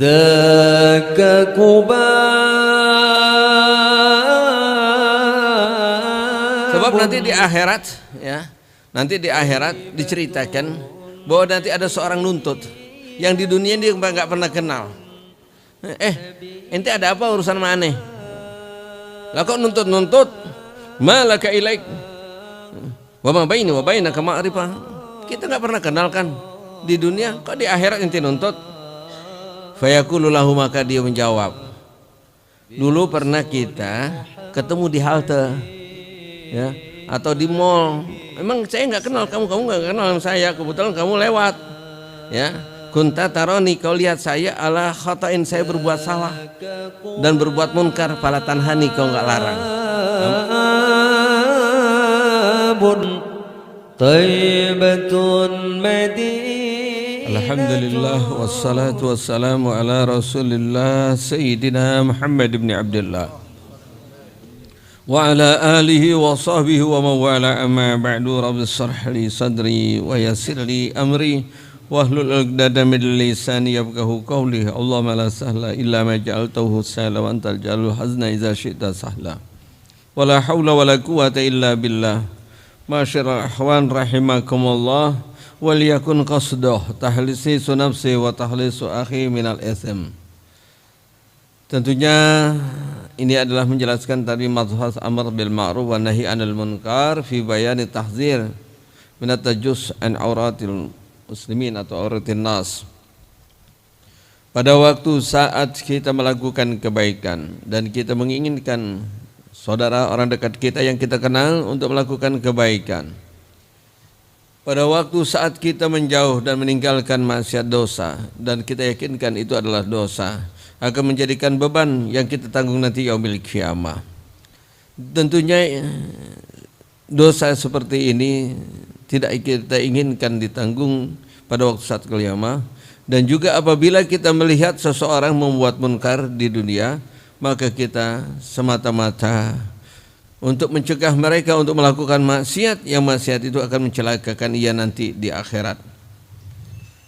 ذاك Sebab nanti di akhirat, ya, nanti di akhirat diceritakan bahwa nanti ada seorang nuntut yang di dunia dia nggak pernah kenal. Ente ada apa urusan sama aneh? Lah kok nuntut? Malaka ilaik. Wa ma baini wa bainaka ma'rifah. Kita nggak pernah kenal kan di dunia, kok di akhirat ente nuntut? Fayaqulu lahu, maka dia menjawab, dulu pernah kita ketemu di halte, ya, atau di mall. Emang saya nggak kenal kamu nggak kenal saya, kebetulan kamu lewat, ya. Kunta taroni, kau lihat saya ala khata'in, saya berbuat salah dan berbuat munkar, fala tanhani, kau nggak larang. Alhamdulillah wassalatu wassalamu ala Rasulillah Sayyidina Muhammad ibn Abdullah wa ala alihi wa sahbihi wa mawala, amma ba'du. Rabbi shrah li sadri wa yassir li amri wahlul 'uqdatam min lisani yafqahu qawli. Allahumma la sahla illa ma ja'altahu sahla wa antal jalul hazna idza syi'ta sahla. Wala haula wala quwata illa billah. Masyarul akhwan rahimakumullah, wal yakun qasduh tahlisi nafsi wa tahlisu akhi minal ism. Tentunya ini adalah menjelaskan tadi mazhar amr bil ma'ruf wa nahi 'anil munkar fi bayani tahzir min at-tajus an auratil muslimin atau auratin nas. Pada waktu saat kita melakukan kebaikan dan kita menginginkan saudara orang dekat kita yang kita kenal untuk melakukan kebaikan, pada waktu saat kita menjauh dan meninggalkan maksiat dosa dan kita yakinkan itu adalah dosa, akan menjadikan beban yang kita tanggung nanti yaumil qiyamah. Tentunya dosa seperti ini tidak kita inginkan ditanggung pada waktu saat qiyamah. Dan juga apabila kita melihat seseorang membuat munkar di dunia, maka kita semata-mata untuk mencegah mereka untuk melakukan maksiat, yang maksiat itu akan mencelakakan ia nanti di akhirat.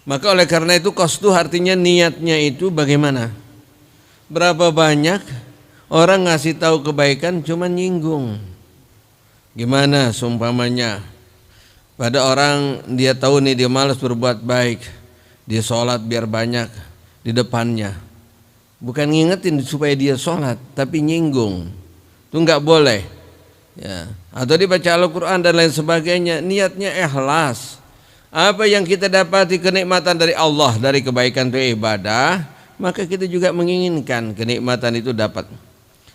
Maka oleh karena itu qasdu artinya niatnya itu bagaimana? Berapa banyak orang ngasih tahu kebaikan cuma nyinggung. Gimana seumpamanya pada orang dia tahu nih dia malas berbuat baik, dia sholat biar banyak di depannya, bukan ngingetin supaya dia sholat, tapi nyinggung. Itu nggak boleh, ya. Atau dibaca Al-Quran dan lain sebagainya, niatnya ikhlas. Apa yang kita dapati kenikmatan dari Allah, dari kebaikan itu ibadah, maka kita juga menginginkan kenikmatan itu dapat.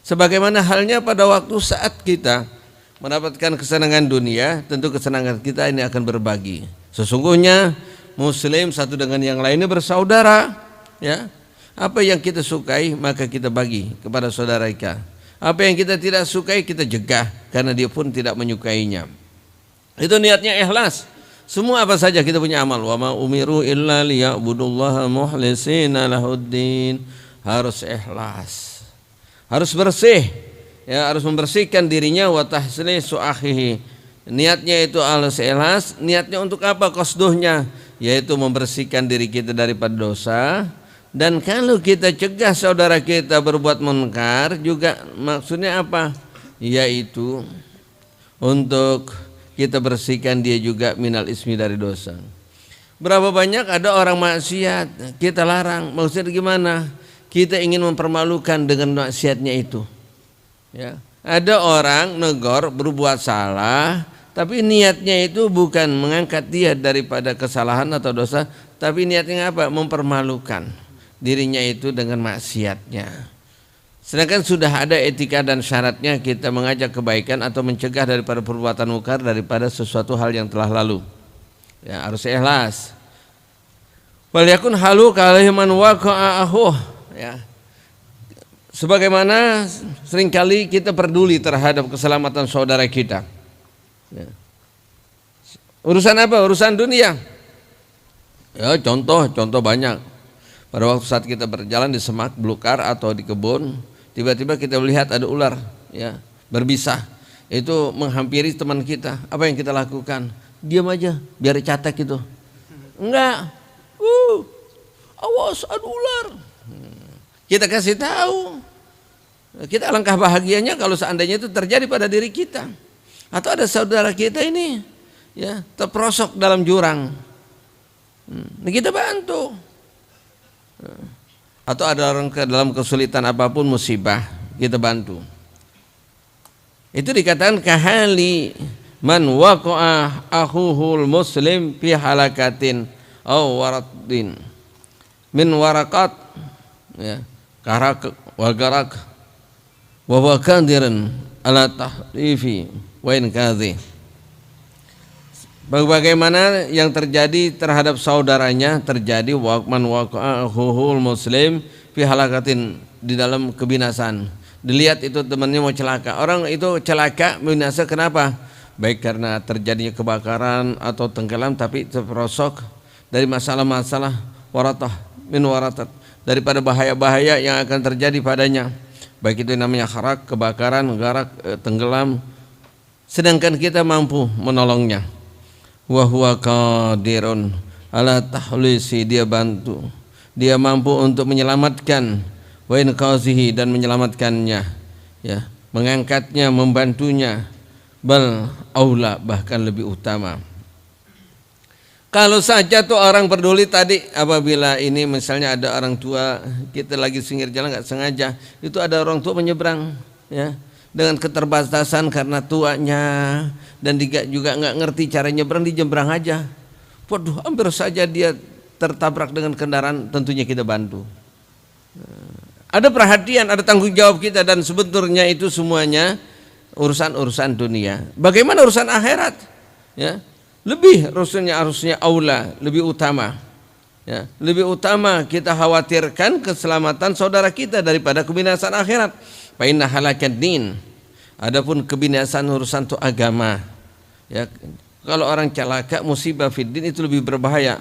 Sebagaimana halnya pada waktu saat kita mendapatkan kesenangan dunia, tentu kesenangan kita ini akan berbagi. Sesungguhnya Muslim satu dengan yang lainnya bersaudara, ya. Apa yang kita sukai maka kita bagi kepada saudara kita. Apa yang kita tidak sukai kita cegah karena dia pun tidak menyukainya. Itu niatnya ikhlas. Semua apa saja kita punya amal. Wa ma umiru illa liya'budullaha mukhlisina lahuddin. Harus ikhlas. Harus bersih. Ya, harus membersihkan dirinya wa tahsilisu akhihi. Niatnya itu harus ikhlas. Niatnya untuk apa? Qasduhnya yaitu membersihkan diri kita daripada dosa. Dan kalau kita cegah saudara kita berbuat munkar juga maksudnya apa? Yaitu untuk kita bersihkan dia juga minal ismi dari dosa. Berapa banyak ada orang maksiat kita larang, maksudnya gimana? Kita ingin mempermalukan dengan maksiatnya itu, ya. Ada orang negor berbuat salah, tapi niatnya itu bukan mengangkat dia daripada kesalahan atau dosa, tapi niatnya apa? Mempermalukan dirinya itu dengan maksiatnya. Sedangkan sudah ada etika dan syaratnya kita mengajak kebaikan atau mencegah daripada perbuatan munkar daripada sesuatu hal yang telah lalu. Ya, harus ikhlas. Wal yakun halu kaliman waqa'ahu, ya. Sebagaimana seringkali kita peduli terhadap keselamatan saudara kita. Ya. Urusan apa? Urusan dunia. Ya, contoh banyak. Pada waktu saat kita berjalan di semak belukar atau di kebun, tiba-tiba kita melihat ada ular, ya, berbisa. Itu menghampiri teman kita. Apa yang kita lakukan? Diam aja, biar catek itu. Enggak. awas ada ular. Kita kasih tahu. Kita alangkah bahagianya kalau seandainya itu terjadi pada diri kita. Atau ada saudara kita ini ya terperosok dalam jurang. Nah, kita bantu. Atau ada orang dalam kesulitan apapun, musibah, kita bantu. Itu dikatakan kahali man waqa'a akhuhul muslim fi halakatin aw waradin min warakat ya karak wa garak wa huwa qadiran ala tahrifi wa in kadhi. Bagaimana yang terjadi terhadap saudaranya, terjadi man waqa'ahul muslim fi halakatin, di dalam kebinasaan. Dilihat itu temannya mau celaka. Orang itu celaka binasa kenapa? Baik karena terjadinya kebakaran atau tenggelam, tapi terperosok dari masalah-masalah waratah min waratat, daripada bahaya-bahaya yang akan terjadi padanya. Baik itu namanya harak, kebakaran, garak, tenggelam. Sedangkan kita mampu menolongnya. Wa huwa qadirun ala tahlisi, dia bantu, dia mampu untuk menyelamatkan wa in qazihi, dan menyelamatkannya ya, mengangkatnya, membantunya, bal aula, bahkan lebih utama. Kalau saja tuh orang peduli tadi, apabila ini misalnya ada orang tua, kita lagi singgir jalan nggak sengaja, itu ada orang tua menyeberang ya, dengan keterbatasan karena tuanya, dan juga nggak ngerti cara nyebrang, dijebrang aja. Waduh, hampir saja dia tertabrak dengan kendaraan, tentunya kita bantu. Ada perhatian, ada tanggung jawab kita, dan sebetulnya itu semuanya urusan-urusan dunia. Bagaimana urusan akhirat? Ya, lebih harusnya aula, lebih utama. Ya, lebih utama kita khawatirkan keselamatan saudara kita daripada kebinasaan akhirat. Fa inna halakad din. Adapun kebinasaan urusan itu agama. Ya, kalau orang celaka musibah fiddin itu lebih berbahaya.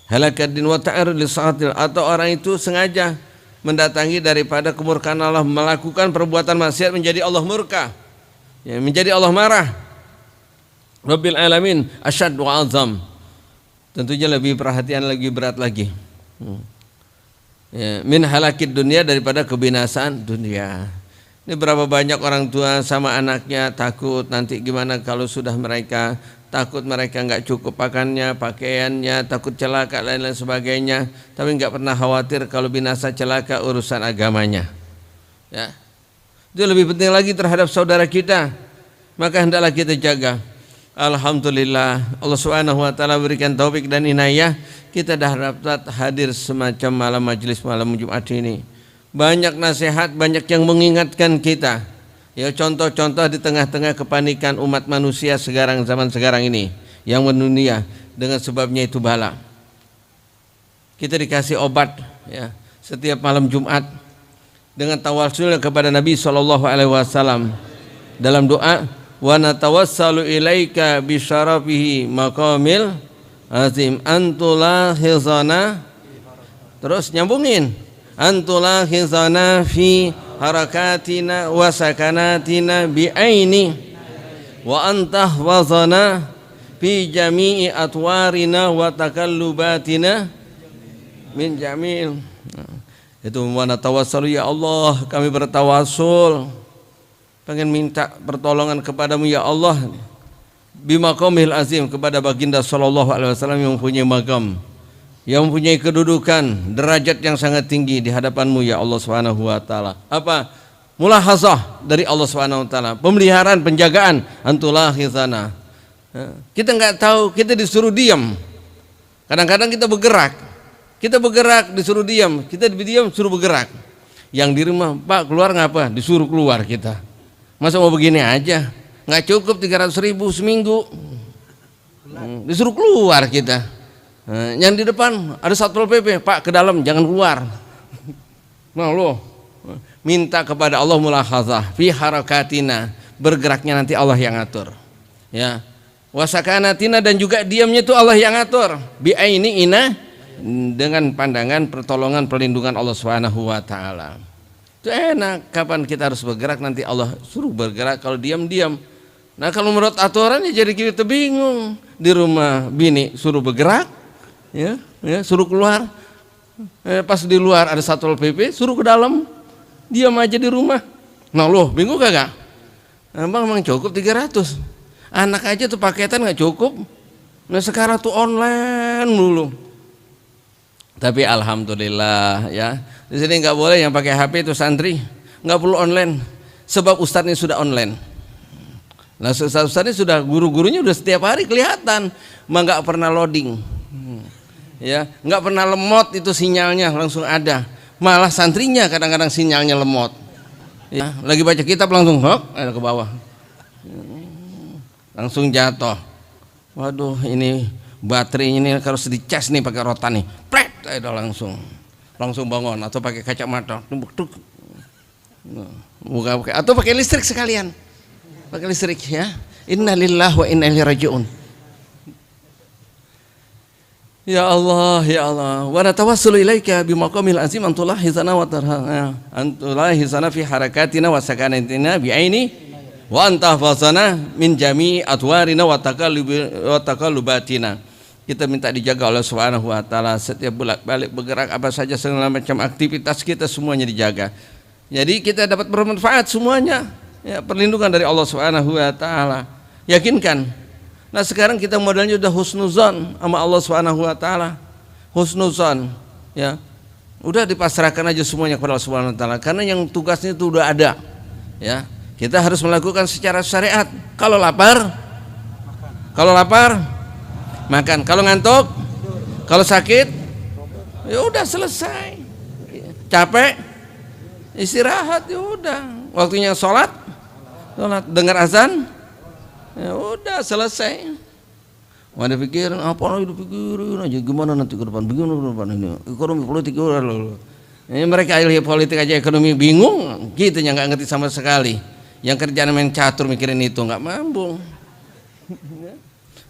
Halakad din wa ta'arud li sa'atil, atau orang itu sengaja mendatangi daripada kemurkaan Allah, melakukan perbuatan maksiat menjadi Allah murka. Ya, menjadi Allah marah. Rabbil alamin asyad wa azam. Tentunya lebih perhatian, lebih berat lagi. Ya, min halakid dunia, daripada kebinasaan dunia. Ini berapa banyak orang tua sama anaknya takut nanti gimana kalau sudah mereka, takut mereka nggak cukup pakannya, pakaiannya, takut celaka dan lain sebagainya, tapi nggak pernah khawatir kalau binasa celaka urusan agamanya. Ya, itu lebih penting lagi terhadap saudara kita, maka hendaklah kita jaga. Alhamdulillah, Allah Subhanahu wa taala berikan taufik dan inayah, kita dapat hadir semacam malam majelis malam Jumat ini. Banyak nasihat, banyak yang mengingatkan kita. Ya, contoh-contoh di tengah-tengah kepanikan umat manusia sekarang, zaman sekarang ini yang mendunia, dengan sebabnya itu bala. Kita dikasih obat ya, setiap malam Jumat dengan tawasul kepada Nabi SAW dalam doa, wa natawassalu ilaika bi syarafihi maqamil azim antula hizana, terus nyambungin, antula hizana fi harakatina wa sakanatina bi aini wa antah wazana fi jami'i atwarina wa takallubatina min jamil. Itu mana tawassul, ya Allah kami bertawasul, pengen minta pertolongan kepadamu ya Allah, bimaqamil azim, kepada baginda sallallahu alaihi wasallam yang mempunyai makam, yang mempunyai kedudukan, derajat yang sangat tinggi di hadapanmu ya Allah Subhanahu wa taala. Apa? Mulahazah dari Allah Subhanahu wa taala, pemeliharaan, penjagaan, antulahizana. Kita enggak tahu, kita disuruh diam. Kadang-kadang kita bergerak. Kita bergerak disuruh diam, kita diam suruh bergerak. Yang di rumah, Pak keluar ngapa? Disuruh keluar kita. Masa mau begini aja? Nggak cukup 300.000 seminggu. Disuruh keluar kita. Yang di depan ada Satpol PP, Pak ke dalam jangan keluar. Nah loh, minta kepada Allah mulahazah fi harakatina, bergeraknya nanti Allah yang atur. Ya. Wasakanatina, dan juga diamnya itu Allah yang atur. Bi aini ina, dengan pandangan pertolongan perlindungan Allah Subhanahu wa taala. Itu enak, kapan kita harus bergerak nanti Allah suruh bergerak, kalau diam-diam. Nah kalau menurut aturan ya jadi kita bingung. Di rumah bini suruh bergerak, ya suruh keluar. Pas di luar ada Satpol PP, suruh ke dalam, diam aja di rumah. Nah loh, bingung kagak? Bang, emang cukup 300. Anak aja tuh paketan nggak cukup. Nah sekarang tuh online dulu. Tapi alhamdulillah ya, di sini nggak boleh yang pakai HP itu santri, nggak perlu online, sebab ustadznya sudah online. Nah ustadznya sudah, guru-gurunya udah setiap hari kelihatan, mah nggak pernah loading, ya nggak pernah lemot itu sinyalnya langsung ada. Malah santrinya kadang-kadang sinyalnya lemot. Ya, lagi baca kitab langsung hop, ada ke bawah, langsung jatuh. Waduh ini baterainya ini harus dicas nih pakai rotan nih, pret, udah langsung bangun, atau pakai kacamata, tumbuk, buka atau pakai listrik sekalian, pakai listrik ya. Innalillahi wa inna ilaihi rajiun. Ya Allah, ya Allah, wa natawassulu ilaika bimaqamil azim antulahizana wa tarha antulahizana fi harakatina wa sakanatina bi'aini wa antahfazana min jami atwarina wa taqallubatina. Kita minta dijaga oleh Subhanahu wa taala, setiap bolak-balik bergerak apa saja segala macam aktivitas kita semuanya dijaga. Jadi kita dapat bermanfaat semuanya. Ya, perlindungan dari Allah Subhanahu wa taala. Yakinkan. Nah, sekarang kita modalnya udah husnuzan sama Allah Subhanahu wa taala. Husnuzan, ya. Udah dipasrahkan aja semuanya kepada Allah Subhanahu wa taala, karena yang tugasnya itu udah ada. Ya. Kita harus melakukan secara syariat. Kalau lapar makan, kalau ngantuk, kalau sakit, ya udah selesai. Capek, istirahat, ya udah. Waktunya sholat, dengar azan, ya udah selesai. Ada pikiran apa lagi, dipikirin aja gimana nanti ke depan, bingung ke depan ini. Ekonomi politik udah loh. Ini mereka ahli politik aja ekonomi bingung, gitu yang nggak ngerti sama sekali. Yang kerjaan main catur mikirin itu nggak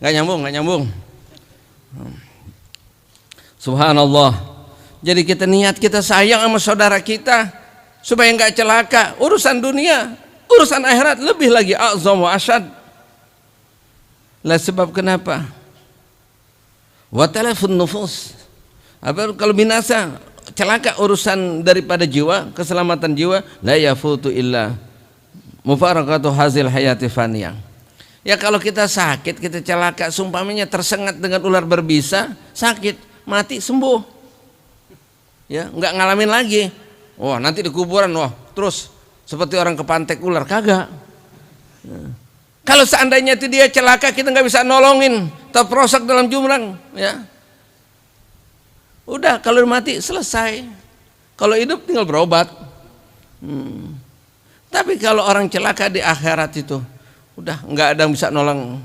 nyambung. Subhanallah. Jadi kita niat, kita sayang sama saudara kita supaya nggak celaka. Urusan dunia, urusan akhirat lebih lagi azam wa asyad. Lah sebab kenapa? Wa talafun nufus. Apa kalau binasa, celaka urusan daripada jiwa, keselamatan jiwa, la yafutu illa mufarakatu hazil hayati faniyah. Ya kalau kita sakit, kita celaka, sumpamanya tersengat dengan ular berbisa, sakit, mati, sembuh. Ya, nggak ngalamin lagi. Wah, nanti di kuburan, wah, terus seperti orang kepantek ular, kagak. Ya. Kalau seandainya itu dia celaka, kita nggak bisa nolongin, terperosok dalam jurang, ya. Udah, kalau mati selesai. Kalau hidup tinggal berobat. Tapi kalau orang celaka di akhirat itu, udah nggak ada yang bisa nolong.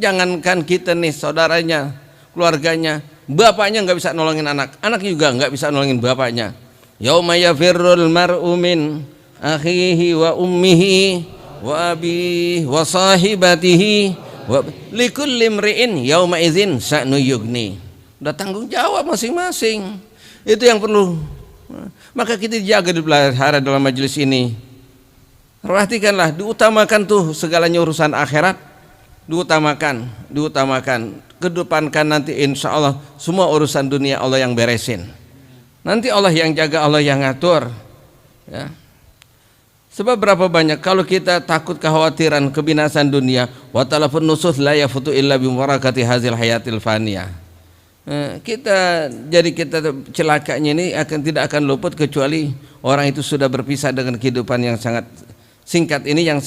Jangankan kita nih, saudaranya, keluarganya, bapaknya nggak bisa nolongin anak juga nggak bisa nolongin bapaknya. Yauma yafirrul mar'u min akhihi wa ummihi wa abihi wa sahibatihi wa likulli imri'in yauma idzin sa'nu yughni. Udah tanggung jawab masing-masing. Itu yang perlu. Maka kita dijaga, dipelihara dalam majelis ini. Perhatikanlah, diutamakan tuh segalanya urusan akhirat, diutamakan, kedepankan nanti insya Allah semua urusan dunia Allah yang beresin. Nanti Allah yang jaga, Allah yang ngatur. Ya. Sebab berapa banyak kalau kita takut kekhawatiran kebinasan dunia, wa talafun nusus la yafutu illa bimubarakati hazil hayatil faniyah. Kita celakanya ini tidak akan luput kecuali orang itu sudah berpisah dengan kehidupan yang sangat singkat ini, yang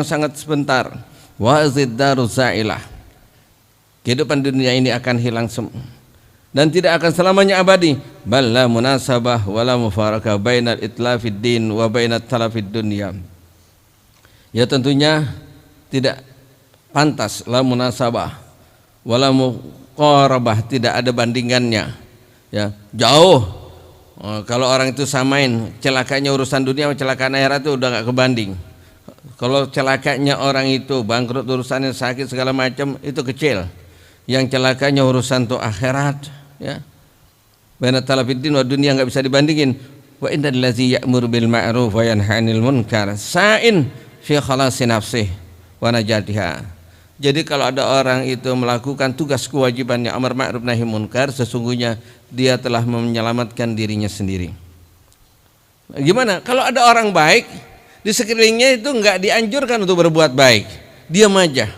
sangat sebentar. Wa ziddaru za'ilah. Kehidupan dunia ini akan hilang dan tidak akan selamanya abadi. Bal la munasabah wa la mufarakah bainal itlafid din wa bainat talafid dunya. Ya tentunya tidak pantas, la munasabah wa la muqarabah, tidak ada bandingannya. Ya, jauh. Kalau orang itu samain celakanya urusan dunia sama celakaan akhirat itu udah gak kebanding. Kalau celakanya orang itu bangkrut, urusannya sakit segala macam, itu kecil. Yang celakanya urusan tuh akhirat, ya. Baina talafiddin wa dunia nggak bisa dibandingin. Wa innal ladzi ya'muru bil ma'ruf wa yanha 'anil munkar sa'in fi khalasi nafsihi wa najatiha. Jadi kalau ada orang itu melakukan tugas kewajibannya amar ma'ruf nahi munkar, sesungguhnya dia telah menyelamatkan dirinya sendiri. Gimana? Kalau ada orang baik di sekelilingnya itu enggak dianjurkan untuk berbuat baik, diam aja.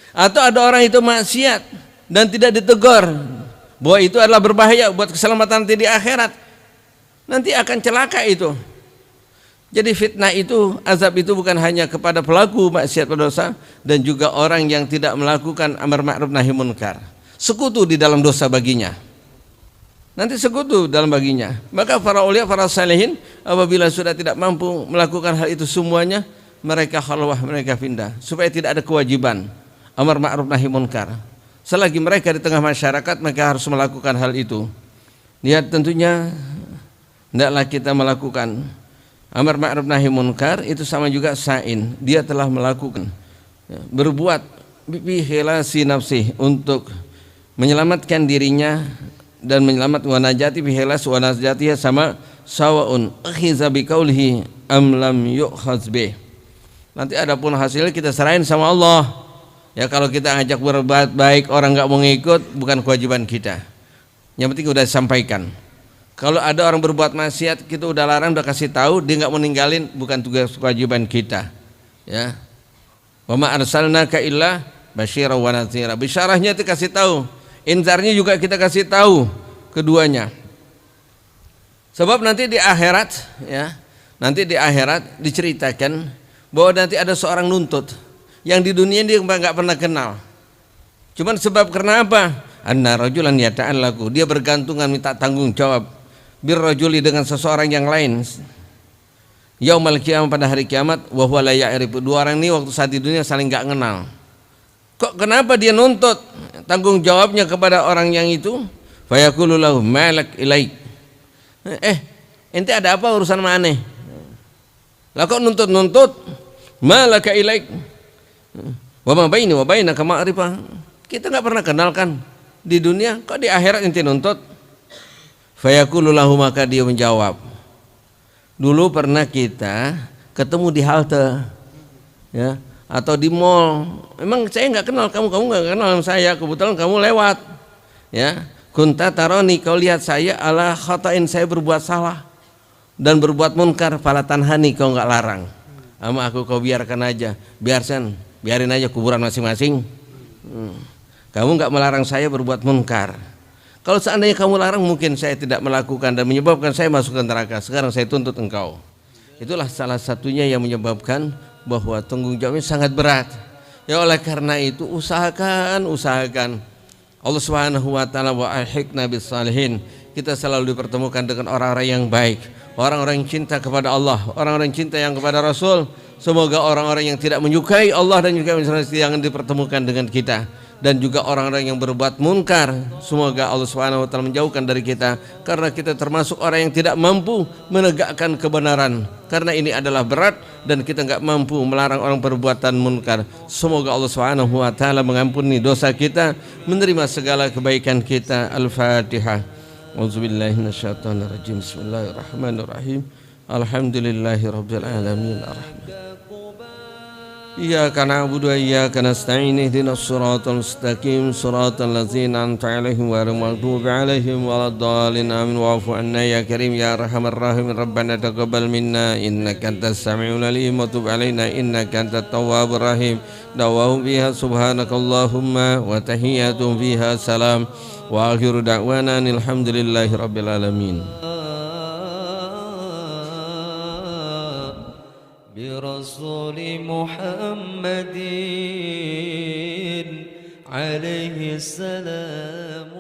Atau ada orang itu maksiat dan tidak ditegur bahwa itu adalah berbahaya buat keselamatan nanti di akhirat, nanti akan celaka itu. Jadi fitnah itu, azab itu bukan hanya kepada pelaku maksiat berdosa dan juga orang yang tidak melakukan amar ma'ruf nahi munkar. Sekutu di dalam dosa baginya. Nanti sekutu dalam baginya. Maka para ulia, para salihin apabila sudah tidak mampu melakukan hal itu semuanya, mereka khalwah, mereka pindah supaya tidak ada kewajiban amar ma'ruf nahi munkar. Selagi mereka di tengah masyarakat, mereka harus melakukan hal itu. Lihat, tentunya hendaklah kita melakukan amar ma'ruf nahi munkar, itu sama juga sa'in, dia telah melakukan berbuat bi khilasi nafsi untuk menyelamatkan dirinya dan menyelamatkan wanajati bi khilas wanajatiha sama sawaun akhiza bi qaulihi am lam yu'khaz bih. Nanti adapun hasilnya kita serahin sama Allah. Ya, kalau kita ngajak berbuat baik orang enggak mau ngikut, bukan kewajiban kita. Yang penting udah disampaikan. Kalau ada orang berbuat maksiat, kita udah larang, udah kasih tahu, dia nggak mau ninggalin, bukan tugas kewajiban kita. Ya, wa ma arsalnaka illa basyira wa nadhira. Bisyarahnya itu kasih tahu, inzarnya juga kita kasih tahu, keduanya. Sebab nanti di akhirat, ya, nanti di akhirat diceritakan bahwa nanti ada seorang nuntut yang di dunia dia nggak pernah kenal. Cuman sebab karena apa? Anna rajulan yata'allaku, dia bergantungan minta tanggung jawab birrajuli dengan seseorang yang lain yaumal qiyamah, pada hari kiamat, wa huwa la ya'rifu. Dua orang ini waktu saat di dunia saling enggak kenal. Kok kenapa dia nuntut tanggung jawabnya kepada orang yang itu? Fa yaqulu lahu malak ilaik. Ente ada apa urusan sama aneh? Lah kok nuntut malaka ilaik? Wa ma baini wa bainaka ma'rifah. Kita enggak pernah kenal kan di dunia, kok di akhirat ente nuntut? Fayaqulu lahu, maka dia menjawab, dulu pernah kita ketemu di halte, ya, atau di mall. Memang saya nggak kenal kamu nggak kenal saya, kebetulan kamu lewat, ya. Kunta taroni, kau lihat saya ala khatain, saya berbuat salah dan berbuat munkar, fala tanhani, kau nggak larang sama aku, kau biarkan aja, biarin aja kuburan masing-masing. Kamu nggak melarang saya berbuat munkar. Kalau seandainya kamu larang, mungkin saya tidak melakukan dan menyebabkan saya masuk ke neraka. Sekarang saya tuntut engkau. Itulah salah satunya yang menyebabkan bahwa tanggung jawabnya sangat berat. Ya, oleh karena itu usahakan Allah Subhanahu wa taala, wa alhiqna bis salihin. Kita selalu dipertemukan dengan orang-orang yang baik, orang-orang yang cinta kepada Allah, orang-orang yang cinta yang kepada Rasul. Semoga orang-orang yang tidak menyukai Allah dan juga jangan dipertemukan dengan kita. Dan juga orang-orang yang berbuat munkar, semoga Allah Subhanahu wa taala menjauhkan dari kita, karena kita termasuk orang yang tidak mampu menegakkan kebenaran, karena ini adalah berat dan kita enggak mampu melarang orang perbuatan munkar. Semoga Allah Subhanahu wa taala mengampuni dosa kita, menerima segala kebaikan kita. Al-Fatihah. Auzubillahi minasyaitonir rajim. Bismillahirrahmanirrahim. Alhamdulillahirabbil alamin. Arrahman. Iyyaka na'budu wa iyyaka nasta'in, ihdinas siratal mustaqim, siratal ladzina an'amta 'alaihim ghairil maghdubi 'alaihim waladdallin. Amin. Wa'fu 'anna ya karim ya arhamar rahimin. Rabbana taqabbal minna innaka antas samiul alim wa tub 'alaina innaka antat tawwabur rahim. Da'wahum fiha subhanakallahumma wa tahiyyatuhum fiha salam wa akhiru da'wana alhamdulillahi rabbil alamin. برسول محمد عليه السلام.